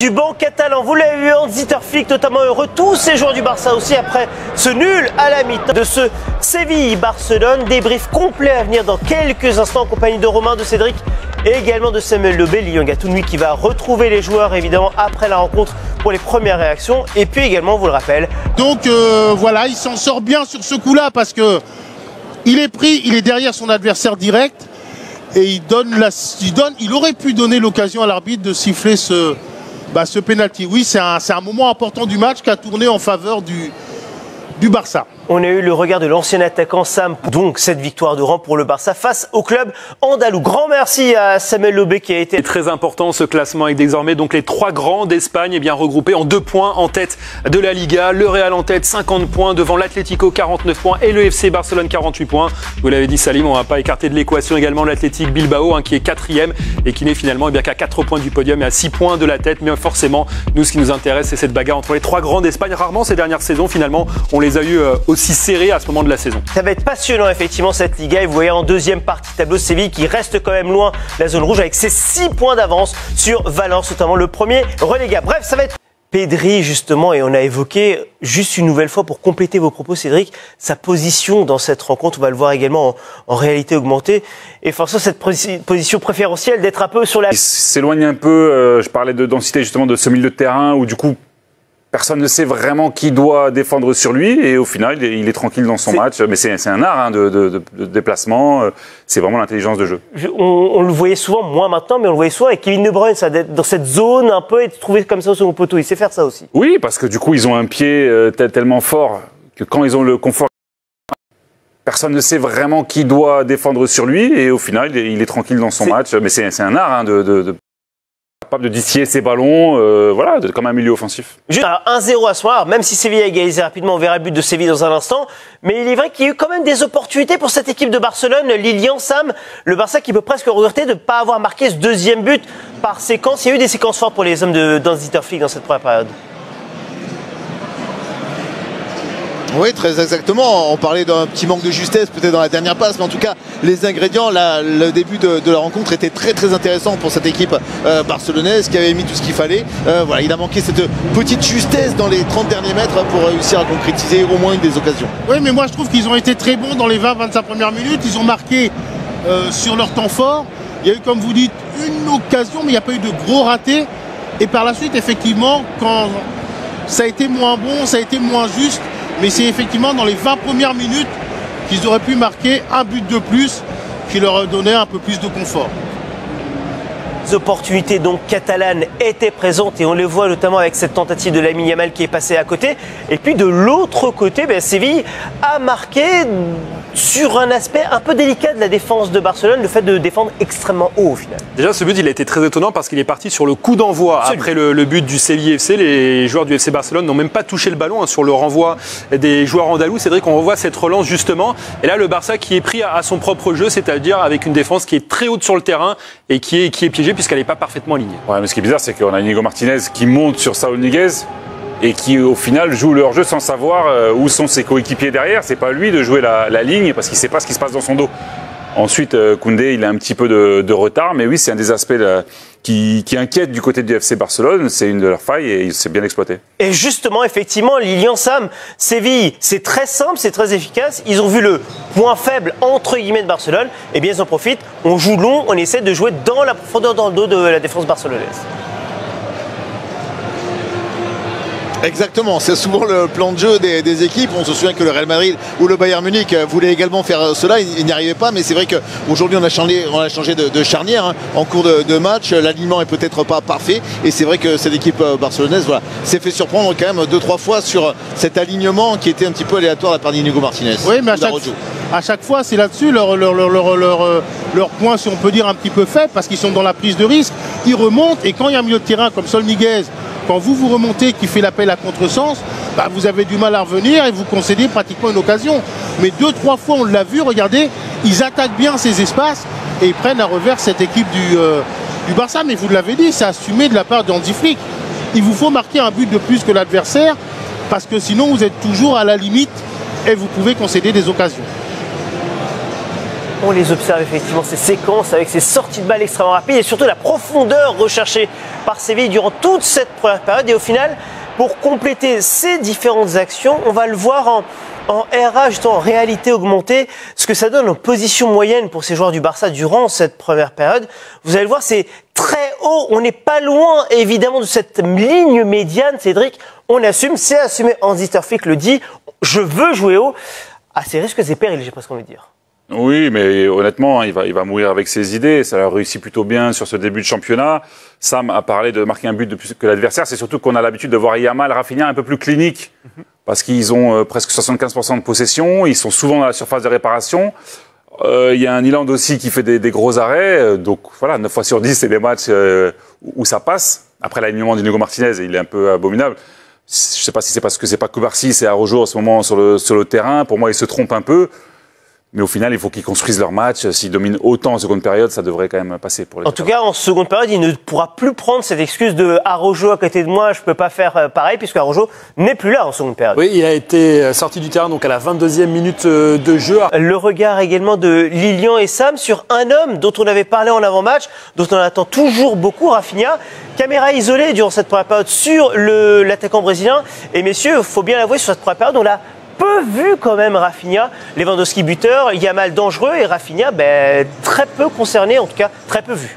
Du banc catalan, vous l'avez vu, Hans Flick notamment heureux, tous ces joueurs du Barça aussi après ce nul à la mi-temps de ce Séville-Barcelone. Débrief complet à venir dans quelques instants en compagnie de Romain, de Cédric et également de Samuel Lebé, Lilian Gatouni qui va retrouver les joueurs évidemment après la rencontre pour les premières réactions. Et puis également, on vous le rappelle. Donc voilà, il s'en sort bien sur ce coup-là parce que il est pris, il est derrière son adversaire direct et il aurait pu donner l'occasion à l'arbitre de siffler ce pénalty. Oui, c'est un moment important du match qui a tourné en faveur du Barça. On a eu le regard de l'ancien attaquant Sam, donc cette victoire de rang pour le Barça face au club andalou. Grand merci à Samuel Lebé qui a été très important ce classement avec désormais donc les trois grands d'Espagne regroupés en 2 points en tête de la Liga. Le Real en tête 50 points devant l'Atlético 49 points et le FC Barcelone 48 points. Vous l'avez dit Salim, on ne va pas écarter de l'équation également l'Athletic Bilbao qui est 4e et qui n'est finalement qu'à 4 points du podium et à 6 points de la tête. Mais forcément, nous ce qui nous intéresse c'est cette bagarre entre les trois grands d'Espagne. Rarement ces dernières saisons finalement on les a eu aussi serré à ce moment de la saison. Ça va être passionnant effectivement cette Liga et vous voyez en deuxième partie tableau Séville qui reste quand même loin de la zone rouge avec ses 6 points d'avance sur Valence, notamment le premier relégable. Bref, ça va être Pedri justement et on a évoqué juste une nouvelle fois pour compléter vos propos Cédric, sa position dans cette rencontre, on va le voir également en réalité augmentée et forcément cette position préférentielle d'être un peu sur la... Il s'éloigne un peu, je parlais de densité justement de ce milieu de terrain où du coup personne ne sait vraiment qui doit défendre sur lui et au final, il est tranquille dans son match. Mais c'est un art de déplacement, c'est vraiment l'intelligence de jeu. On le voyait souvent, moins maintenant, mais on le voyait souvent avec Kevin De Bruyne, ça, d'être dans cette zone un peu et de trouver comme ça au second poteau. Il sait faire ça aussi. Oui, parce que du coup, ils ont un pied tellement fort que quand ils ont le confort, personne ne sait vraiment qui doit défendre sur lui et au final, il est tranquille dans son match. Mais c'est un art capable de distiller ses ballons, comme un milieu offensif. Juste 1-0 à ce soir, même si Séville a égalisé rapidement, on verra le but de Séville dans un instant. Mais il est vrai qu'il y a eu quand même des opportunités pour cette équipe de Barcelone. Lilian, Sam, le Barça qui peut presque regretter de ne pas avoir marqué ce deuxième but par séquence. Il y a eu des séquences fortes pour les hommes d'Hans Flick dans cette première période. Oui, très exactement. On parlait d'un petit manque de justesse peut-être dans la dernière passe, mais en tout cas, les ingrédients, le début de la rencontre était très très intéressant pour cette équipe barcelonaise qui avait mis tout ce qu'il fallait. Il a manqué cette petite justesse dans les 30 derniers mètres pour réussir à concrétiser au moins une des occasions. Oui, mais moi je trouve qu'ils ont été très bons dans les 20-25 premières minutes. Ils ont marqué sur leur temps fort. Il y a eu, comme vous dites, une occasion, mais il n'y a pas eu de gros ratés. Et par la suite, effectivement, quand ça a été moins bon, ça a été moins juste, mais c'est effectivement dans les 20 premières minutes qu'ils auraient pu marquer un but de plus qui leur donnait un peu plus de confort. Les opportunités donc catalanes étaient présentes et on les voit notamment avec cette tentative de Lamine Yamal qui est passée à côté. Et puis de l'autre côté, Séville a marqué sur un aspect un peu délicat de la défense de Barcelone, le fait de défendre extrêmement haut au final. Déjà ce but il a été très étonnant parce qu'il est parti sur le coup d'envoi. Après le but du Séville FC, les joueurs du FC Barcelone n'ont même pas touché le ballon sur le renvoi des joueurs andalous. Cédric, on revoit cette relance justement. Et là le Barça qui est pris à son propre jeu, c'est-à-dire avec une défense qui est très haute sur le terrain et qui est piégée puisqu'elle n'est pas parfaitement alignée. Ouais, mais ce qui est bizarre, c'est qu'on a Inigo Martinez qui monte sur Saúl Ñíguez et qui au final joue leur jeu sans savoir où sont ses coéquipiers derrière. C'est pas lui de jouer la ligne parce qu'il sait pas ce qui se passe dans son dos. Ensuite, Koundé, il a un petit peu de retard, mais oui, c'est un des aspects qui inquiète du côté du FC Barcelone. C'est une de leurs failles et c'est bien exploité. Et justement, effectivement, Lilian, Sam, Séville, c'est très simple, c'est très efficace. Ils ont vu le point faible, entre guillemets, de Barcelone. Et bien, ils en profitent. On joue long, on essaie de jouer dans la profondeur, dans le dos de la défense barcelonaise. Exactement, c'est souvent le plan de jeu des équipes. On se souvient que le Real Madrid ou le Bayern Munich voulaient également faire cela, ils n'y arrivaient pas, mais c'est vrai qu'aujourd'hui on a changé de charnière en cours de match. L'alignement est peut-être pas parfait et c'est vrai que cette équipe barcelonaise s'est fait surprendre quand même 2-3 fois sur cet alignement qui était un petit peu aléatoire de la part d'Inigo Martinez. Oui, mais à chaque fois c'est là-dessus leur point, si on peut dire, un petit peu faible parce qu'ils sont dans la prise de risque. Ils remontent et quand il y a un milieu de terrain comme Saúl Ñíguez, quand vous remontez, qui fait l'appel à contresens, vous avez du mal à revenir et vous concédez pratiquement une occasion. Mais 2-3 fois, on l'a vu, regardez, ils attaquent bien ces espaces et ils prennent à revers cette équipe du Barça. Mais vous l'avez dit, c'est assumé de la part d'Hans Flick. Il vous faut marquer un but de plus que l'adversaire parce que sinon vous êtes toujours à la limite et vous pouvez concéder des occasions. On les observe effectivement, ces séquences avec ces sorties de balles extrêmement rapides et surtout la profondeur recherchée par Séville durant toute cette première période. Et au final, pour compléter ces différentes actions, on va le voir en RA, justement en réalité augmentée, ce que ça donne en position moyenne pour ces joueurs du Barça durant cette première période. Vous allez le voir, c'est très haut. On n'est pas loin évidemment de cette ligne médiane, Cédric. On assume, c'est assumé. Hansi Flick le dit, je veux jouer haut. À ses risques et périls, j'ai presque envie de dire. Oui, mais honnêtement, il va mourir avec ses idées. Ça a réussi plutôt bien sur ce début de championnat. Sam a parlé de marquer un but de plus que l'adversaire. C'est surtout qu'on a l'habitude de voir Yamal, Rafinha un peu plus clinique. Parce qu'ils ont presque 75% de possession. Ils sont souvent dans la surface de réparation. Il y a un Iland aussi qui fait des gros arrêts. Donc voilà, 9 fois sur 10, c'est des matchs où ça passe. Après l'alignement d'Inigo Martinez, il est un peu abominable. Je sais pas si c'est parce que c'est pas Cubarsí, c'est Araujo en ce moment sur le terrain. Pour moi, il se trompe un peu. Mais au final, il faut qu'ils construisent leur match. S'ils dominent autant en seconde période, ça devrait quand même passer pour les. En tout cas, en seconde période, il ne pourra plus prendre cette excuse de Araujo à côté de moi, je peux pas faire pareil, puisque Araujo n'est plus là en seconde période. Oui, il a été sorti du terrain donc à la 22e minute de jeu. Le regard également de Lilian et Sam sur un homme dont on avait parlé en avant-match, dont on attend toujours beaucoup, Rafinha. Caméra isolée durant cette première période sur l'attaquant brésilien. Et messieurs, il faut bien l'avouer, sur cette première période, on l'a peu vu quand même Rafinha. Lewandowski buteur, Yamal dangereux et Rafinha très peu concerné, en tout cas très peu vu.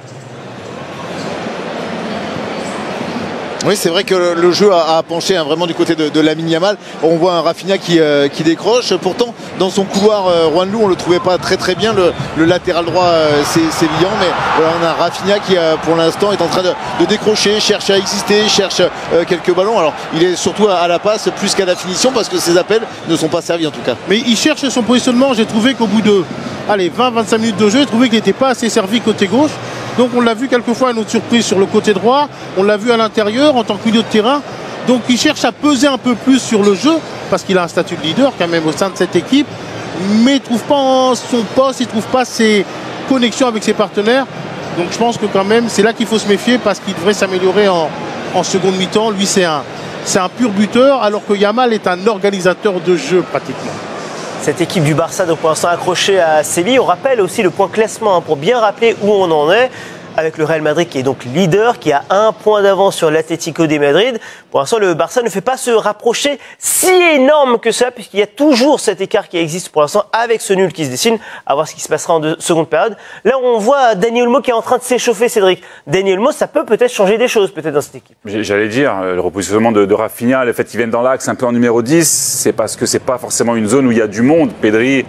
Oui, c'est vrai que le jeu a penché vraiment du côté de Lamine Yamal. On voit un Rafinha qui décroche. Pourtant, dans son couloir, Juanlu, on ne le trouvait pas très bien. Le latéral droit sévillan. Mais voilà, on a Rafinha qui, pour l'instant, est en train de décrocher, cherche à exister, cherche quelques ballons. Alors, il est surtout à la passe plus qu'à la finition parce que ses appels ne sont pas servis en tout cas. Mais il cherche son positionnement. J'ai trouvé qu'au bout de 20-25 minutes de jeu, j'ai trouvé qu'il n'était pas assez servi côté gauche. Donc on l'a vu quelquefois à notre surprise sur le côté droit, on l'a vu à l'intérieur en tant que milieu de terrain. Donc il cherche à peser un peu plus sur le jeu, parce qu'il a un statut de leader quand même au sein de cette équipe, mais il ne trouve pas son poste, il ne trouve pas ses connexions avec ses partenaires. Donc je pense que quand même c'est là qu'il faut se méfier, parce qu'il devrait s'améliorer en seconde mi-temps. Lui c'est un pur buteur, alors que Yamal est un organisateur de jeu pratiquement. Cette équipe du Barça, donc pour l'instant accrochée à Séville. On rappelle aussi le point classement pour bien rappeler où on en est. Avec le Real Madrid qui est donc leader, qui a 1 point d'avance sur l'Atlético de Madrid. Pour l'instant, le Barça ne fait pas se rapprocher si énorme que ça, puisqu'il y a toujours cet écart qui existe pour l'instant avec ce nul qui se dessine. À voir ce qui se passera en seconde période. Là, on voit Dani Olmo qui est en train de s'échauffer, Cédric. Dani Olmo, ça peut peut-être changer des choses, peut-être dans cette équipe. J'allais dire, le repositionnement de Rafinha, le fait qu'il vienne dans l'axe un peu en numéro 10, c'est parce que c'est pas forcément une zone où il y a du monde. Pedri,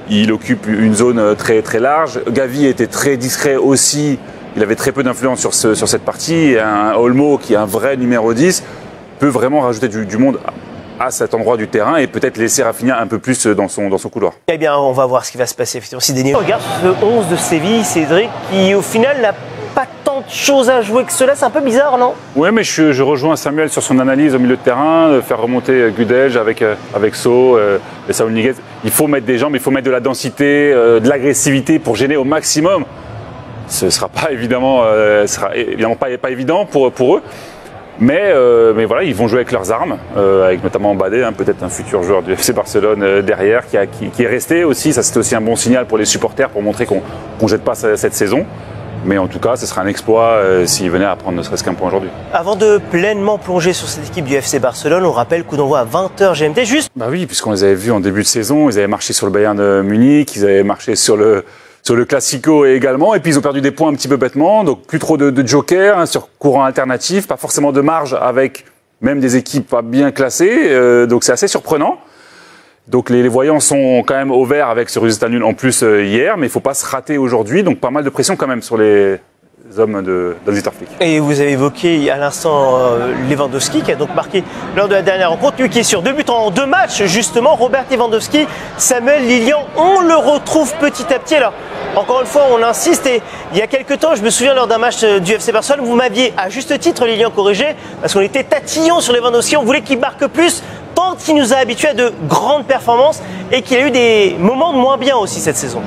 il occupe une zone très, très large. Gavi était très discret aussi. Il avait très peu d'influence sur cette partie. Un Olmo, qui est un vrai numéro 10, peut vraiment rajouter du monde à cet endroit du terrain et peut-être laisser Rafinha un peu plus dans son couloir. Eh bien, on va voir ce qui va se passer. Effectivement, si Denis regarde ce 11 de Séville, Cédric, qui au final n'a pas tant de choses à jouer que cela, c'est un peu bizarre, non? Oui, mais je rejoins Samuel sur son analyse au milieu de terrain, de faire remonter Gudelj avec So et Saúl Ñíguez. Il faut mettre des jambes, il faut mettre de la densité, de l'agressivité pour gêner au maximum. Ce sera pas évidemment, pas évident pour eux, mais voilà, ils vont jouer avec leurs armes, avec notamment Mbadé, peut-être un futur joueur du FC Barcelone derrière, qui est resté aussi. Ça, c'était aussi un bon signal pour les supporters pour montrer qu'on ne jette pas cette saison. Mais en tout cas, ce sera un exploit s'ils venaient à prendre ne serait-ce qu'un point aujourd'hui. Avant de pleinement plonger sur cette équipe du FC Barcelone, on rappelle coup d'envoi à 20h GMT, juste. Bah oui, puisqu'on les avait vus en début de saison, ils avaient marché sur le Bayern de Munich, ils avaient marché sur le Classico également, et puis ils ont perdu des points un petit peu bêtement, donc plus trop de joker sur courant alternatif, pas forcément de marge avec même des équipes pas bien classées, donc c'est assez surprenant. Donc les voyants sont quand même au vert avec ce résultat nul en plus hier, mais il ne faut pas se rater aujourd'hui, donc pas mal de pression quand même sur les hommes d'Hansi Flick. Et vous avez évoqué à l'instant Lewandowski qui a donc marqué lors de la dernière rencontre, lui qui est sur 2 buts en 2 matchs justement. Robert Lewandowski, Samuel Lilian, on le retrouve petit à petit. Alors encore une fois on insiste, et il y a quelques temps je me souviens lors d'un match du FC Barcelone, vous m'aviez à juste titre Lilian corrigé parce qu'on était tatillon sur Lewandowski, on voulait qu'il marque plus tant qu'il nous a habitués à de grandes performances et qu'il a eu des moments de moins bien aussi cette saison.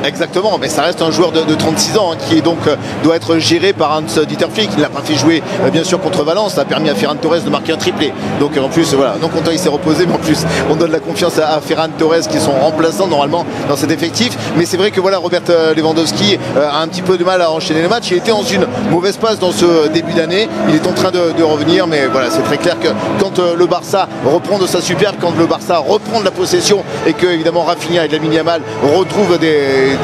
Exactement, mais ça reste un joueur de 36 ans qui est donc, doit être géré par Hans-Dieter Flick. Il n'a pas fait jouer bien sûr contre Valence, ça a permis à Ferran Torres de marquer un triplé. Donc en plus, voilà, non content il s'est reposé, mais en plus on donne la confiance à Ferran Torres qui sont remplaçants normalement dans cet effectif. Mais c'est vrai que voilà, Robert Lewandowski a un petit peu de mal à enchaîner les matchs. Il était dans une mauvaise passe dans ce début d'année. Il est en train de revenir, mais voilà, c'est très clair que quand le Barça reprend de sa superbe, quand le Barça reprend de la possession et que évidemment Rafinha et Lamine Yamal retrouvent des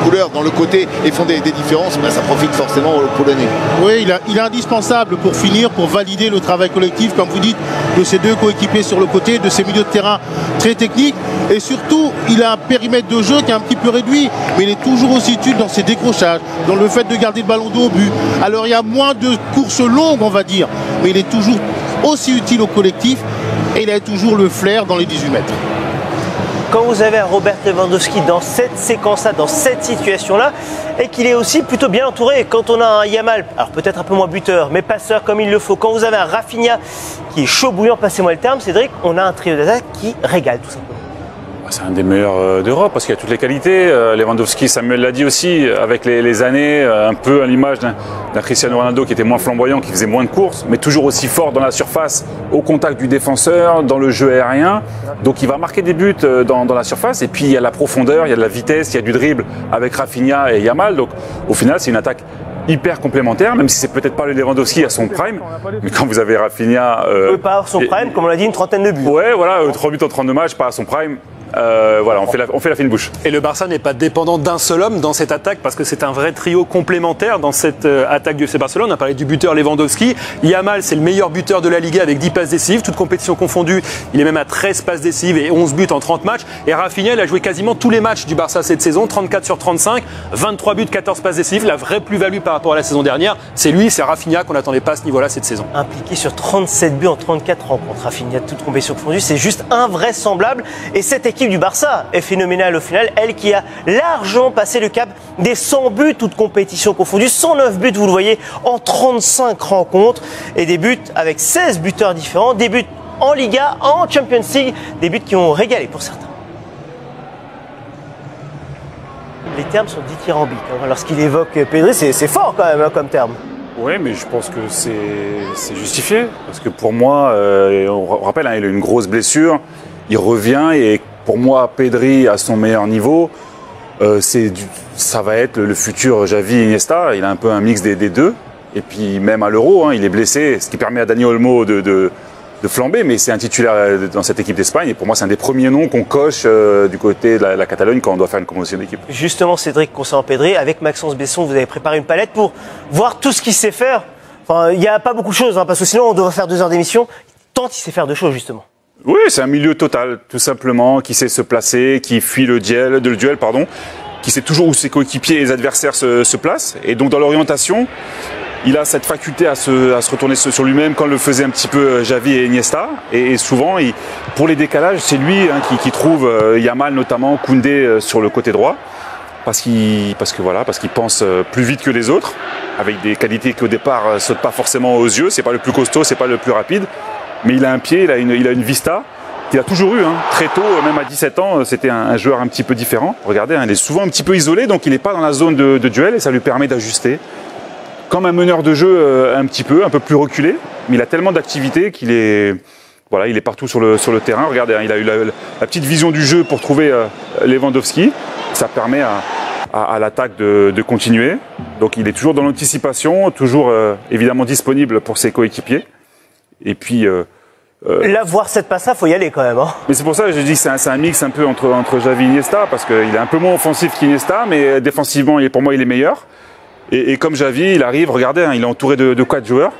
couleurs dans le côté et font des différences, ben ça profite forcément aux Polonais. Oui, il est indispensable pour finir, pour valider le travail collectif, comme vous dites, de ces deux coéquipiers sur le côté, de ces milieux de terrain très techniques. Et surtout, il a un périmètre de jeu qui est un petit peu réduit, mais il est toujours aussi utile dans ses décrochages, dans le fait de garder le ballon dos au but. Alors il y a moins de courses longues, on va dire, mais il est toujours aussi utile au collectif et il a toujours le flair dans les 18 mètres. Quand vous avez un Robert Lewandowski dans cette séquence-là, dans cette situation-là, et qu'il est aussi plutôt bien entouré, quand on a un Yamal, alors peut-être un peu moins buteur, mais passeur comme il le faut, quand vous avez un Rafinha qui est chaud bouillant, passez-moi le terme, Cédric, on a un trio d'attaque qui régale tout simplement. C'est un des meilleurs d'Europe parce qu'il a toutes les qualités. Lewandowski, Samuel l'a dit aussi, avec les années, un peu à l'image d'un Cristiano Ronaldo qui était moins flamboyant, qui faisait moins de courses, mais toujours aussi fort dans la surface, au contact du défenseur, dans le jeu aérien. Donc il va marquer des buts dans la surface. Et puis il y a la profondeur, il y a de la vitesse, il y a du dribble avec Rafinha et Yamal. Donc au final, c'est une attaque hyper complémentaire, même si c'est peut-être pas le Lewandowski à son prime, mais quand vous avez Rafinha... pas à son prime, comme on l'a dit, une trentaine de buts. Ouais, voilà, 3 buts en 32 matchs, pas à son prime. Voilà, on fait la fine bouche. Et le Barça n'est pas dépendant d'un seul homme dans cette attaque parce que c'est un vrai trio complémentaire dans cette attaque du FC Barcelone. On a parlé du buteur Lewandowski. Yamal, c'est le meilleur buteur de la Liga avec 10 passes décisives, toutes compétitions confondues. Il est même à 13 passes décisives et 11 buts en 30 matchs. Et Rafinha, il a joué quasiment tous les matchs du Barça cette saison, 34 sur 35, 23 buts, 14 passes décisives. La vraie plus-value par rapport à la saison dernière, c'est lui, c'est Rafinha qu'on n'attendait pas à ce niveau-là cette saison. Impliqué sur 37 buts en 34 rencontres. Rafinha, toutes compétitions confondues, c'est juste invraisemblable. Et cette équipe du Barça est phénoménale au final, elle qui a largement passé le cap des 100 buts, toutes compétitions confondues, 109 buts, vous le voyez, en 35 rencontres, et des buts avec 16 buteurs différents, des buts en Liga, en Champions League, des buts qui ont régalé pour certains. Les termes sont dithyrambiques, hein. Lorsqu'il évoque Pedri, c'est fort quand même, hein, comme terme. Oui, mais je pense que c'est justifié, parce que pour moi, on rappelle, hein, il a une grosse blessure, il revient et pour moi, Pedri à son meilleur niveau, ça va être le futur Xavi Iniesta. Il a un peu un mix des deux. Et puis même à l'Euro, hein, il est blessé, ce qui permet à Dani Olmo de flamber. Mais c'est un titulaire dans cette équipe d'Espagne. Et pour moi, c'est un des premiers noms qu'on coche du côté de la Catalogne quand on doit faire une composition d'équipe. Justement, Cédric, concernant Pedri, avec Maxence Besson, vous avez préparé une palette pour voir tout ce qu'il sait faire. Enfin, il n'y a pas beaucoup de choses, hein, parce que sinon on devrait faire 2 heures d'émission. Tant il sait faire de choses, justement. Oui, c'est un milieu total, tout simplement, qui sait se placer, qui fuit le duel, qui sait toujours où ses coéquipiers et les adversaires se placent. Et donc dans l'orientation, il a cette faculté à se retourner sur lui-même, comme le faisait un petit peu Xavi et Iniesta. Et souvent, pour les décalages, c'est lui, hein, qui trouve Yamal notamment, Koundé sur le côté droit. Parce qu'il pense plus vite que les autres, avec des qualités qui au départ ne sautent pas forcément aux yeux. C'est pas le plus costaud, c'est pas le plus rapide. Mais il a un pied, il a une vista qu'il a toujours eu, hein. Très tôt, même à 17 ans, c'était un joueur un petit peu différent. Regardez, hein, il est souvent un petit peu isolé, donc il n'est pas dans la zone de duel et ça lui permet d'ajuster. Comme un meneur de jeu un peu plus reculé, mais il a tellement d'activité qu'il est, voilà, il est partout sur le terrain. Regardez, hein, il a eu la petite vision du jeu pour trouver Lewandowski. Ça permet à l'attaque de continuer. Donc il est toujours dans l'anticipation, toujours évidemment disponible pour ses coéquipiers. Et puis... là, voir cette passe-là, il faut y aller quand même. Hein. Mais c'est pour ça que je dis que c'est un mix un peu entre Xavi et Iniesta, parce qu'il est un peu moins offensif qu'Iniesta, mais défensivement, pour moi, il est meilleur. Et comme Xavi, il arrive, regardez, hein, il est entouré de 4 joueurs,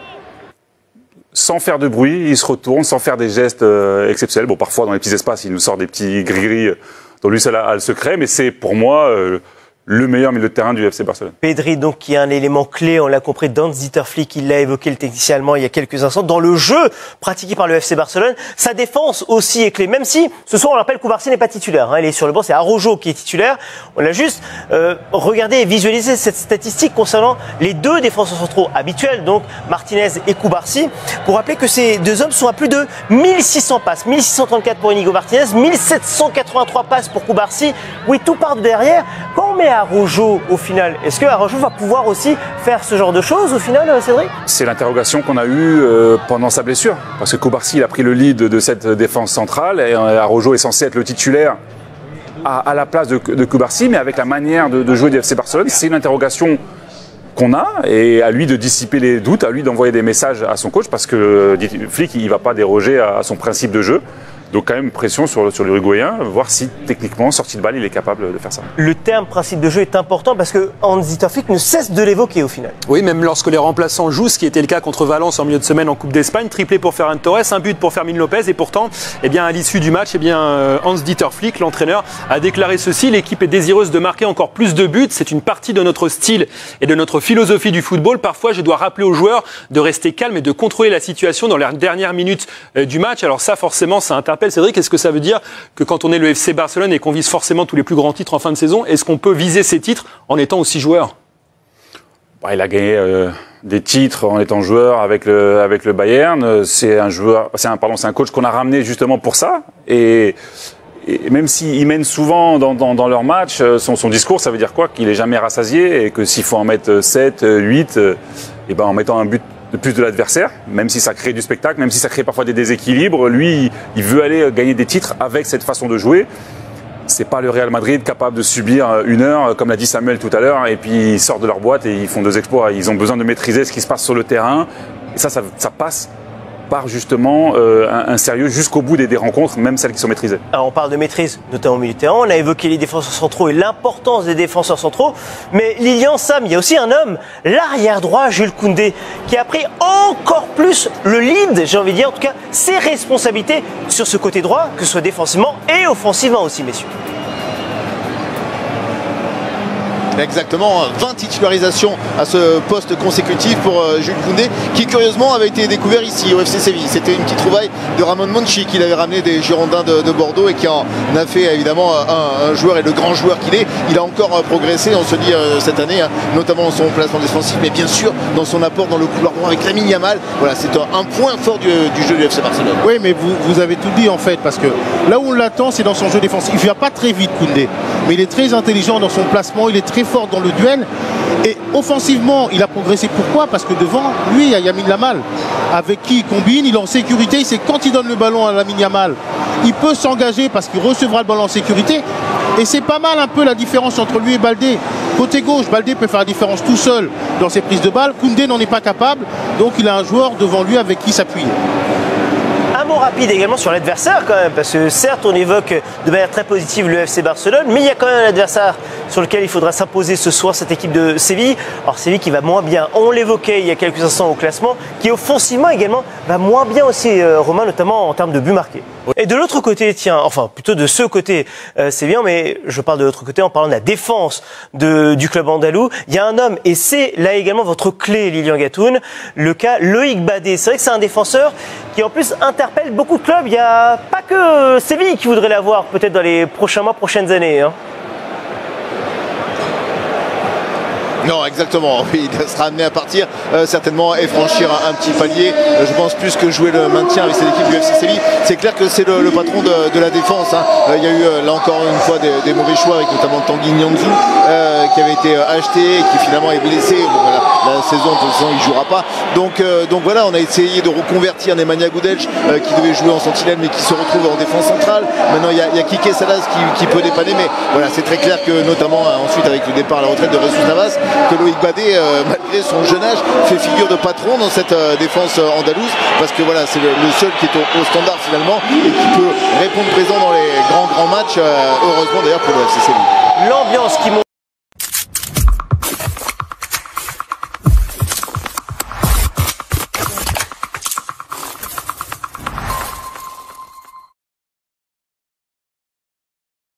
sans faire de bruit, il se retourne, sans faire des gestes exceptionnels. Bon, parfois, dans les petits espaces, il nous sort des petits gris-gris dont lui seul a le secret, mais c'est pour moi le meilleur milieu de terrain du FC Barcelone. Pedri, donc, qui est un élément clé, on l'a compris, Hans-Dieter Flick, il l'a évoqué, le technicien allemand, il y a quelques instants, dans le jeu pratiqué par le FC Barcelone. Sa défense aussi est clé, même si, ce soir, on rappelle, Cubarsí n'est pas titulaire, hein, il est sur le banc, c'est Araujo qui est titulaire. On a juste regardé et visualisé cette statistique concernant les deux défenseurs centraux habituels, donc Martinez et Cubarsí, pour rappeler que ces deux hommes sont à plus de 1600 passes, 1634 pour Inigo Martinez, 1783 passes pour Cubarsí. Oui, tout part de derrière. Quand on met Araujo au final, est-ce que Araujo va pouvoir aussi faire ce genre de choses au final, Cédric? C'est l'interrogation qu'on a eue pendant sa blessure. Parce que Cubarsí, il a pris le lead de cette défense centrale et Araujo est censé être le titulaire à la place de Cubarsí, mais avec la manière de jouer du FC Barcelone, c'est une interrogation qu'on a et à lui de dissiper les doutes, à lui d'envoyer des messages à son coach parce que Flick, il ne va pas déroger à son principe de jeu. Donc quand même pression sur l'Uruguayen, voir si techniquement, sortie de balle, il est capable de faire ça. Le terme principe de jeu est important parce que Hans-Dieter Flick ne cesse de l'évoquer au final. Oui, même lorsque les remplaçants jouent, ce qui était le cas contre Valence en milieu de semaine en Coupe d'Espagne, triplé pour Ferran Torres, un but pour Fermín López et pourtant, eh bien, à l'issue du match, Hans-Dieter Flick, l'entraîneur, a déclaré ceci: l'équipe est désireuse de marquer encore plus de buts, c'est une partie de notre style et de notre philosophie du football. Parfois, je dois rappeler aux joueurs de rester calmes et de contrôler la situation dans les dernières minutes du match. Alors ça, forcément, ça interpelle. Cédric, est-ce que ça veut dire que quand on est le FC Barcelone et qu'on vise forcément tous les plus grands titres en fin de saison, est-ce qu'on peut viser ces titres en étant aussi joueur? Il a gagné des titres en étant joueur avec le Bayern. C'est un coach qu'on a ramené justement pour ça. Et même s'il mène souvent dans leur match, son discours, ça veut dire quoi? Qu'il est jamais rassasié et que s'il faut en mettre 7, 8, et ben en mettant un but de plus de l'adversaire, même si ça crée du spectacle, même si ça crée parfois des déséquilibres, lui, il veut aller gagner des titres avec cette façon de jouer. C'est pas le Real Madrid capable de subir une heure, comme l'a dit Samuel tout à l'heure, et puis ils sortent de leur boîte et ils font 2 exploits. Ils ont besoin de maîtriser ce qui se passe sur le terrain. Et ça passe par justement un sérieux jusqu'au bout des rencontres, même celles qui sont maîtrisées. Alors on parle de maîtrise, notamment au milieu de terrain. On a évoqué les défenseurs centraux et l'importance des défenseurs centraux. Mais Lilian, Sam, il y a aussi un homme, l'arrière droit Jules Koundé, qui a pris encore plus le lead, j'ai envie de dire, en tout cas ses responsabilités sur ce côté droit, que ce soit défensivement et offensivement aussi, messieurs. Exactement, 20 titularisations à ce poste consécutif pour Jules Koundé, qui curieusement avait été découvert ici au FC Séville. C'était une petite trouvaille de Ramon Monchi qui l'avait ramené des Girondins de Bordeaux et qui en a fait évidemment un joueur et le grand joueur qu'il est. Il a encore progressé, on se dit cette année, hein, notamment dans son placement défensif, mais bien sûr dans son apport dans le couloir droit avec Lamine Yamal. Voilà, c'est un point fort du jeu du FC Barcelone. Oui, mais vous avez tout dit en fait, parce que là où on l'attend, c'est dans son jeu défensif. Il ne vient pas très vite, Koundé, mais il est très intelligent dans son placement, il est très fort dans le duel. Et offensivement, il a progressé. Pourquoi? Parce que devant lui, il y a Lamine Yamal, avec qui il combine, il est en sécurité. C'est quand il donne le ballon à Lamine Yamal, il peut s'engager parce qu'il recevra le ballon en sécurité. Et c'est pas mal un peu la différence entre lui et Baldé. Côté gauche, Baldé peut faire la différence tout seul dans ses prises de balles. Koundé n'en est pas capable, donc il a un joueur devant lui avec qui s'appuyer. Un mot rapide également sur l'adversaire quand même, parce que certes on évoque de manière très positive le FC Barcelone, mais il y a quand même un adversaire sur lequel il faudra s'imposer ce soir, cette équipe de Séville. Alors Séville qui va moins bien, on l'évoquait il y a quelques instants au classement, qui offensivement également va moins bien aussi, Romain, notamment en termes de buts marqués. Et de l'autre côté, tiens, enfin plutôt de ce côté sévillan, mais je parle de l'autre côté en parlant de la défense du club andalou, il y a un homme, et c'est là également votre clé, Lilian Gatoun, le cas Loïc Badé. C'est vrai que c'est un défenseur qui en plus interpelle beaucoup de clubs. Il n'y a pas que Séville qui voudrait l'avoir peut-être dans les prochains mois, prochaines années, hein. Non, exactement. Oui, il sera amené à partir certainement et franchir un petit palier. Je pense plus que jouer le maintien avec cette équipe du FC Séville. C'est clair que c'est le patron de la défense, hein. Il y a eu là encore une fois des mauvais choix avec notamment Tanguy Nianzou qui avait été acheté et qui finalement est blessé. Bon, voilà, la saison, de toute façon, il ne jouera pas. Donc voilà, on a essayé de reconvertir Nemanja Gudelj qui devait jouer en sentinelle mais qui se retrouve en défense centrale. Maintenant, il y a Quique Salas qui peut dépanner, mais voilà, c'est très clair que notamment ensuite avec le départ à la retraite de Jesus Navas, que Loïc Badé, malgré son jeune âge, fait figure de patron dans cette défense andalouse, parce que voilà, c'est le seul qui est au standard finalement et qui peut répondre présent dans les grands matchs, heureusement d'ailleurs pour le FC Séville. L'ambiance qui monte.